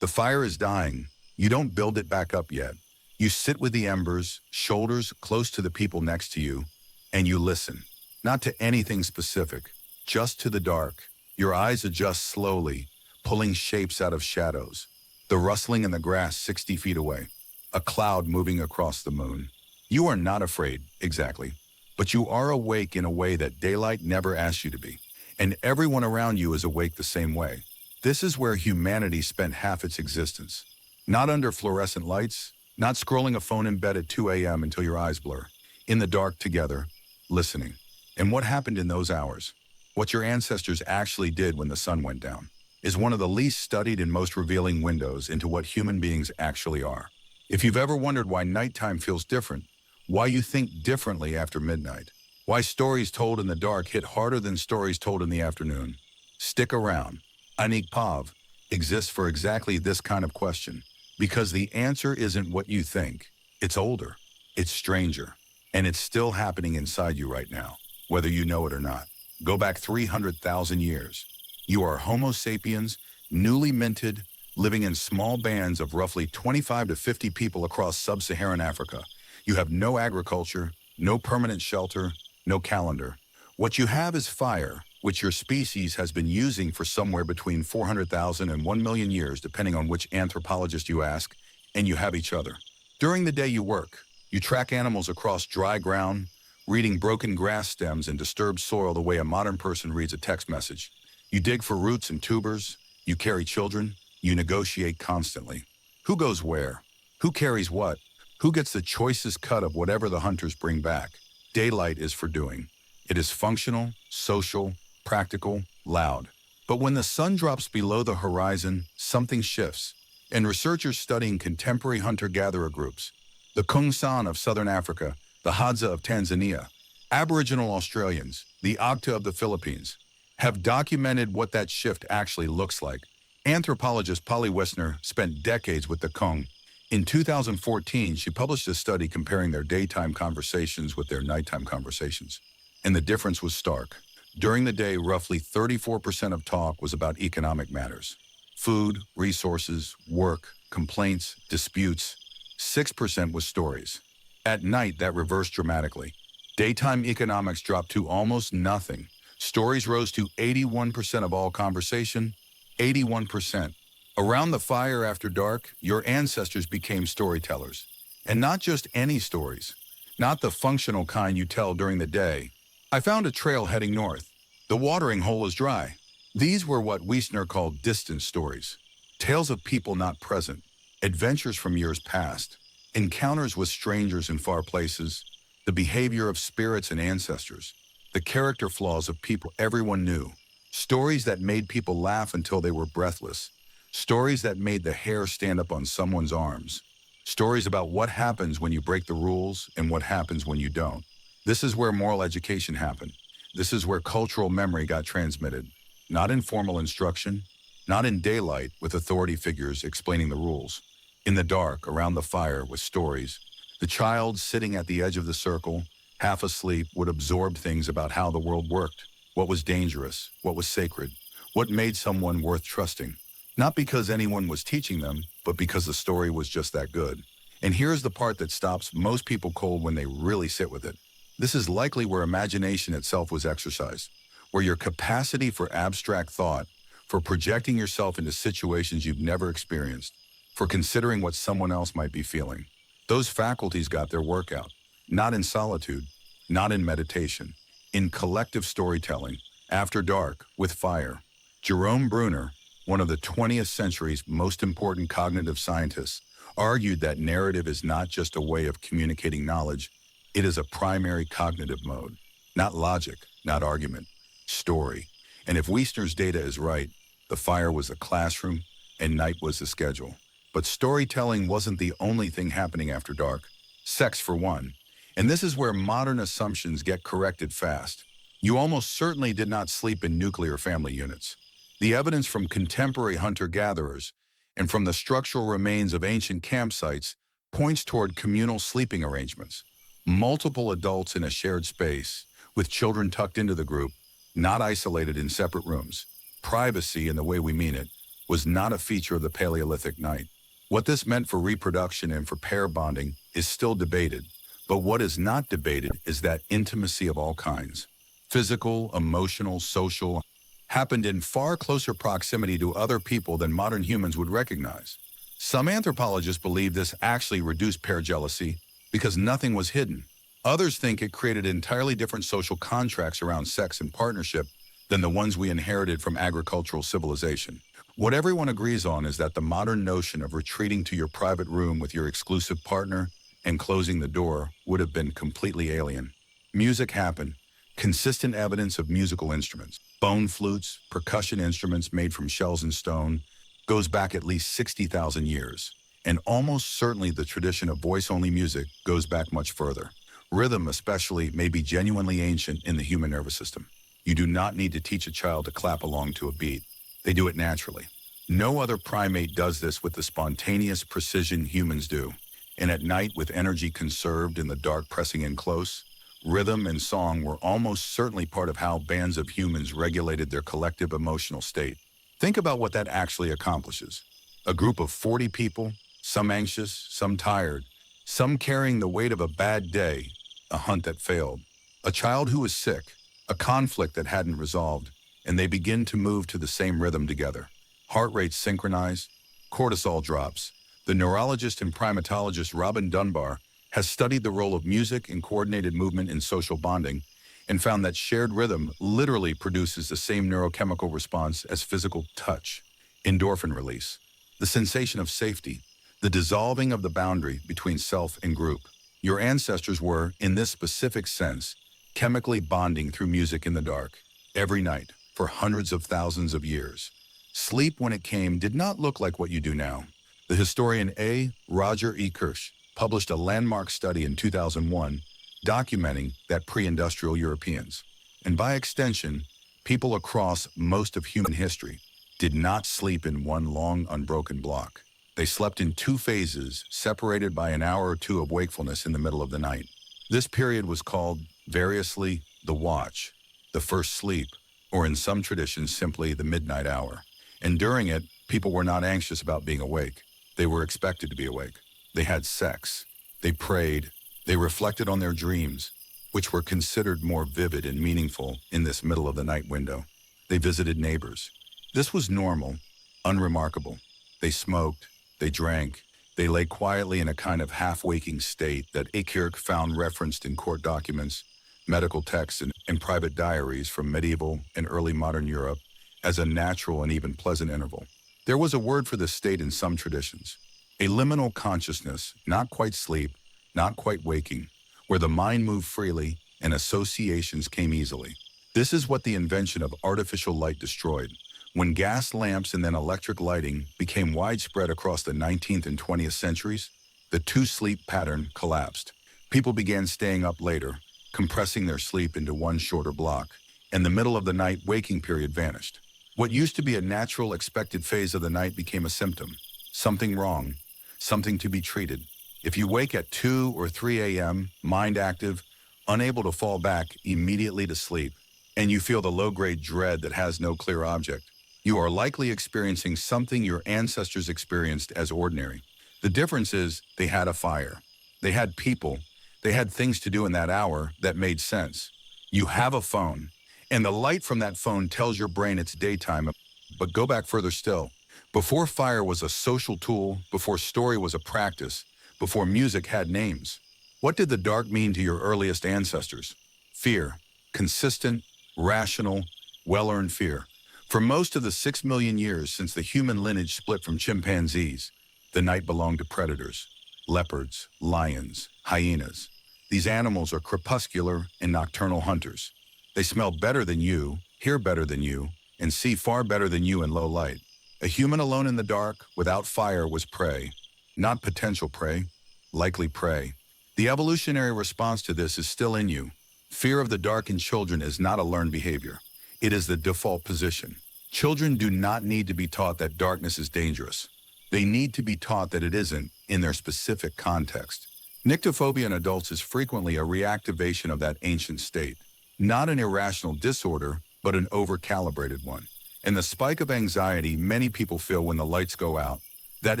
The fire is dying. You don't build it back up yet. You sit with the embers, shoulders close to the people next to you, and you listen. Not to anything specific, just to the dark. Your eyes adjust slowly, pulling shapes out of shadows. The rustling in the grass 60 feet away. A cloud moving across the moon. You are not afraid, exactly. But you are awake in a way that daylight never asked you to be. And everyone around you is awake the same way. This is where humanity spent half its existence. Not under fluorescent lights, not scrolling a phone in bed at 2 a.m. until your eyes blur. In the dark together, listening. And what happened in those hours? What your ancestors actually did when the sun went down is one of the least studied and most revealing windows into what human beings actually are. If you've ever wondered why nighttime feels different, why you think differently after midnight, why stories told in the dark hit harder than stories told in the afternoon, stick around. Anik Pav exists for exactly this kind of question, because the answer isn't what you think. It's older, it's stranger, and it's still happening inside you right now, whether you know it or not. Go back 300,000 years. You are Homo sapiens, newly minted, living in small bands of roughly 25 to 50 people across sub-Saharan Africa. You have no agriculture, no permanent shelter, no calendar. What you have is fire, which your species has been using for somewhere between 400,000 and 1 million years, depending on which anthropologist you ask, and you have each other. During the day you work. You track animals across dry ground, reading broken grass stems and disturbed soil the way a modern person reads a text message. You dig for roots and tubers, you carry children, you negotiate constantly. Who goes where? Who carries what? Who gets the choicest cut of whatever the hunters bring back? Daylight is for doing. It is functional, social, practical, loud. But when the sun drops below the horizon, something shifts. And researchers studying contemporary hunter-gatherer groups, the Kungsan of southern Africa, the Hadza of Tanzania, Aboriginal Australians, the Agta of the Philippines, have documented what that shift actually looks like. Anthropologist Polly Wessner spent decades with the Kung. In 2014, she published a study comparing their daytime conversations with their nighttime conversations. And the difference was stark. During the day, roughly 34% of talk was about economic matters. Food, resources, work, complaints, disputes. 6% was stories. At night, that reversed dramatically. Daytime economics dropped to almost nothing. Stories rose to 81% of all conversation. 81%. Around the fire after dark, your ancestors became storytellers. And not just any stories. Not the functional kind you tell during the day. I found a trail heading north. The watering hole is dry. These were what Wiesner called distant stories. Tales of people not present. Adventures from years past. Encounters with strangers in far places. The behavior of spirits and ancestors. The character flaws of people everyone knew. Stories that made people laugh until they were breathless. Stories that made the hair stand up on someone's arms. Stories about what happens when you break the rules and what happens when you don't. This is where moral education happened. This is where cultural memory got transmitted. Not in formal instruction, not in daylight with authority figures explaining the rules. In the dark, around the fire with stories, the child sitting at the edge of the circle, half asleep, would absorb things about how the world worked, what was dangerous, what was sacred, what made someone worth trusting. Not because anyone was teaching them, but because the story was just that good. And here's the part that stops most people cold when they really sit with it. This is likely where imagination itself was exercised, where your capacity for abstract thought, for projecting yourself into situations you've never experienced, for considering what someone else might be feeling. Those faculties got their workout, not in solitude, not in meditation, in collective storytelling, after dark, with fire. Jerome Bruner, one of the 20th century's most important cognitive scientists, argued that narrative is not just a way of communicating knowledge, it is a primary cognitive mode. Not logic, not argument, story. And if Wiesner's data is right, the fire was the classroom and night was the schedule. But storytelling wasn't the only thing happening after dark. Sex for one. And this is where modern assumptions get corrected fast. You almost certainly did not sleep in nuclear family units. The evidence from contemporary hunter-gatherers and from the structural remains of ancient campsites points toward communal sleeping arrangements. Multiple adults in a shared space, with children tucked into the group, not isolated in separate rooms. Privacy in the way we mean it, was not a feature of the Paleolithic night. What this meant for reproduction and for pair bonding is still debated, but what is not debated is that intimacy of all kinds, physical, emotional, social, happened in far closer proximity to other people than modern humans would recognize. Some anthropologists believe this actually reduced pair jealousy because nothing was hidden. Others think it created entirely different social contracts around sex and partnership than the ones we inherited from agricultural civilization. What everyone agrees on is that the modern notion of retreating to your private room with your exclusive partner and closing the door would have been completely alien. Music happened. Consistent evidence of musical instruments, bone flutes, percussion instruments made from shells and stone, goes back at least 60,000 years. And almost certainly the tradition of voice-only music goes back much further. Rhythm especially may be genuinely ancient in the human nervous system. You do not need to teach a child to clap along to a beat. They do it naturally. No other primate does this with the spontaneous precision humans do. And at night, with energy conserved and the dark pressing in close, rhythm and song were almost certainly part of how bands of humans regulated their collective emotional state. Think about what that actually accomplishes. A group of 40 people, some anxious, some tired, some carrying the weight of a bad day, a hunt that failed, a child who was sick, a conflict that hadn't resolved, and they begin to move to the same rhythm together. Heart rates synchronize, cortisol drops. The neurologist and primatologist Robin Dunbar has studied the role of music in coordinated movement in social bonding and found that shared rhythm literally produces the same neurochemical response as physical touch, endorphin release, the sensation of safety, the dissolving of the boundary between self and group. Your ancestors were, in this specific sense, chemically bonding through music in the dark, every night, for hundreds of thousands of years. Sleep, when it came, did not look like what you do now. The historian A. Roger E. Kirsch published a landmark study in 2001 documenting that pre-industrial Europeans, and by extension, people across most of human history, did not sleep in one long, unbroken block. They slept in two phases, separated by an hour or two of wakefulness in the middle of the night. This period was called, variously, the watch, the first sleep, or in some traditions, simply the midnight hour. And during it, people were not anxious about being awake. They were expected to be awake. They had sex. They prayed. They reflected on their dreams, which were considered more vivid and meaningful in this middle of the night window. They visited neighbors. This was normal, unremarkable. They smoked. They drank. They lay quietly in a kind of half-waking state that Ekirk found referenced in court documents, medical texts, and private diaries from medieval and early modern Europe as a natural and even pleasant interval. There was a word for this state in some traditions, a liminal consciousness, not quite sleep, not quite waking, where the mind moved freely and associations came easily. This is what the invention of artificial light destroyed. When gas lamps and then electric lighting became widespread across the 19th and 20th centuries, the two-sleep pattern collapsed. People began staying up later, compressing their sleep into one shorter block, and the middle of the night waking period vanished. What used to be a natural expected phase of the night became a symptom, something wrong, something to be treated. If you wake at 2 or 3 a.m., mind active, unable to fall back immediately to sleep, and you feel the low-grade dread that has no clear object, you are likely experiencing something your ancestors experienced as ordinary. The difference is they had a fire. They had people. They had things to do in that hour that made sense. You have a phone, and the light from that phone tells your brain it's daytime. But go back further still. Before fire was a social tool, before story was a practice, before music had names, what did the dark mean to your earliest ancestors? Fear. Consistent, rational, well-earned fear. For most of the 6 million years since the human lineage split from chimpanzees, the night belonged to predators, leopards, lions, hyenas. These animals are crepuscular and nocturnal hunters. They smell better than you, hear better than you, and see far better than you in low light. A human alone in the dark, without fire, was prey. Not potential prey, likely prey. The evolutionary response to this is still in you. Fear of the dark in children is not a learned behavior. It is the default position. Children do not need to be taught that darkness is dangerous. They need to be taught that it isn't in their specific context. Nyctophobia in adults is frequently a reactivation of that ancient state. Not an irrational disorder, but an over-calibrated one. And the spike of anxiety many people feel when the lights go out, that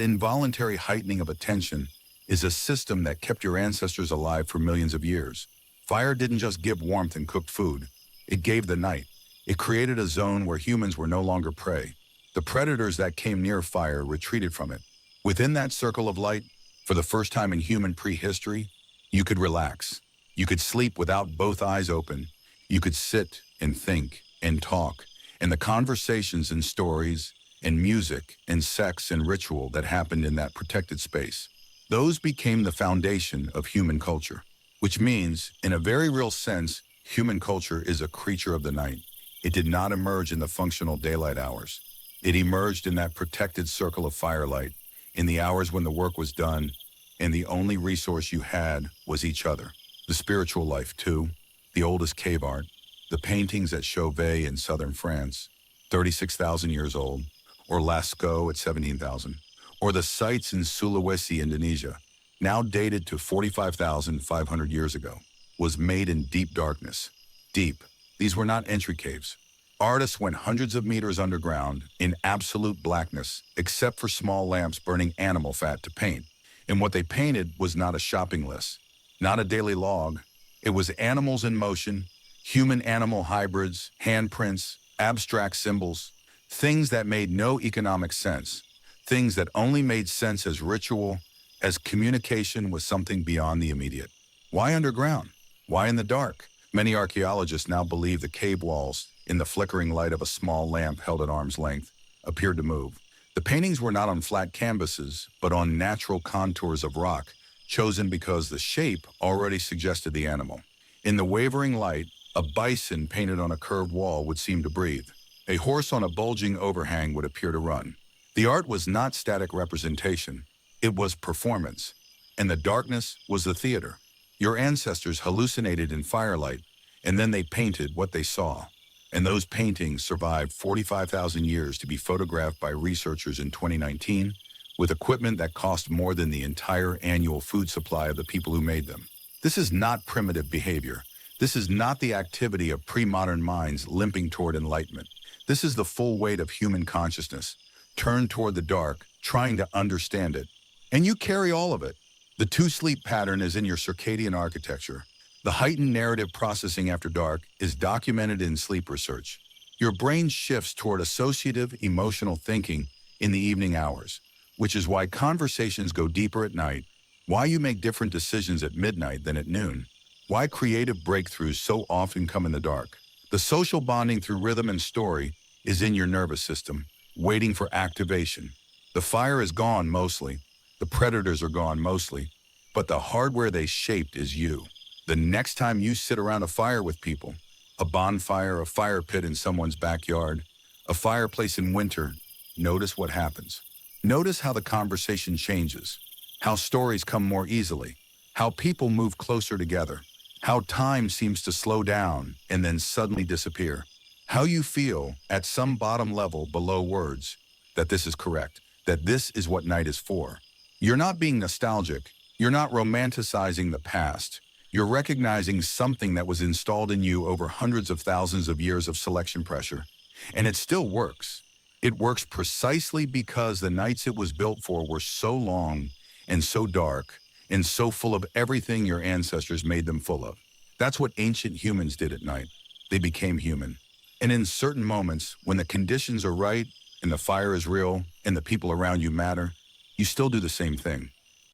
involuntary heightening of attention, is a system that kept your ancestors alive for millions of years. Fire didn't just give warmth and cooked food. It gave the night. It created a zone where humans were no longer prey. The predators that came near fire retreated from it. Within that circle of light, for the first time in human prehistory, you could relax. You could sleep without both eyes open. You could sit and think and talk. And the conversations and stories and music and sex and ritual that happened in that protected space, those became the foundation of human culture. Which means, in a very real sense, human culture is a creature of the night. It did not emerge in the functional daylight hours. It emerged in that protected circle of firelight, in the hours when the work was done, and the only resource you had was each other. The spiritual life, too, the oldest cave art, the paintings at Chauvet in southern France, 36,000 years old, or Lascaux at 17,000, or the sites in Sulawesi, Indonesia, now dated to 45,500 years ago, was made in deep darkness. Deep. These were not entry caves. Artists went hundreds of meters underground in absolute blackness, except for small lamps burning animal fat to paint. And what they painted was not a shopping list, not a daily log. It was animals in motion, human-animal hybrids, handprints, abstract symbols, things that made no economic sense, things that only made sense as ritual, as communication with something beyond the immediate. Why underground? Why in the dark? Many archaeologists now believe the cave walls, in the flickering light of a small lamp held at arm's length, appeared to move. The paintings were not on flat canvases, but on natural contours of rock, chosen because the shape already suggested the animal. In the wavering light, a bison painted on a curved wall would seem to breathe. A horse on a bulging overhang would appear to run. The art was not static representation. It was performance, and the darkness was the theater. Your ancestors hallucinated in firelight, and then they painted what they saw. And those paintings survived 45,000 years to be photographed by researchers in 2019 with equipment that cost more than the entire annual food supply of the people who made them. This is not primitive behavior. This is not the activity of pre-modern minds limping toward enlightenment. This is the full weight of human consciousness, turned toward the dark, trying to understand it. And you carry all of it. The two-sleep pattern is in your circadian architecture. The heightened narrative processing after dark is documented in sleep research. Your brain shifts toward associative, emotional thinking in the evening hours, which is why conversations go deeper at night, why you make different decisions at midnight than at noon, why creative breakthroughs so often come in the dark. The social bonding through rhythm and story is in your nervous system, waiting for activation. The fire is gone mostly. The predators are gone mostly, but the hardware they shaped is you. The next time you sit around a fire with people, a bonfire, a fire pit in someone's backyard, a fireplace in winter, notice what happens. Notice how the conversation changes, how stories come more easily, how people move closer together, how time seems to slow down and then suddenly disappear, how you feel at some bottom level below words that this is correct, that this is what night is for. You're not being nostalgic. You're not romanticizing the past. You're recognizing something that was installed in you over hundreds of thousands of years of selection pressure. And it still works. It works precisely because the nights it was built for were so long and so dark and so full of everything your ancestors made them full of. That's what ancient humans did at night. They became human. And in certain moments, when the conditions are right and the fire is real and the people around you matter, you still do the same thing.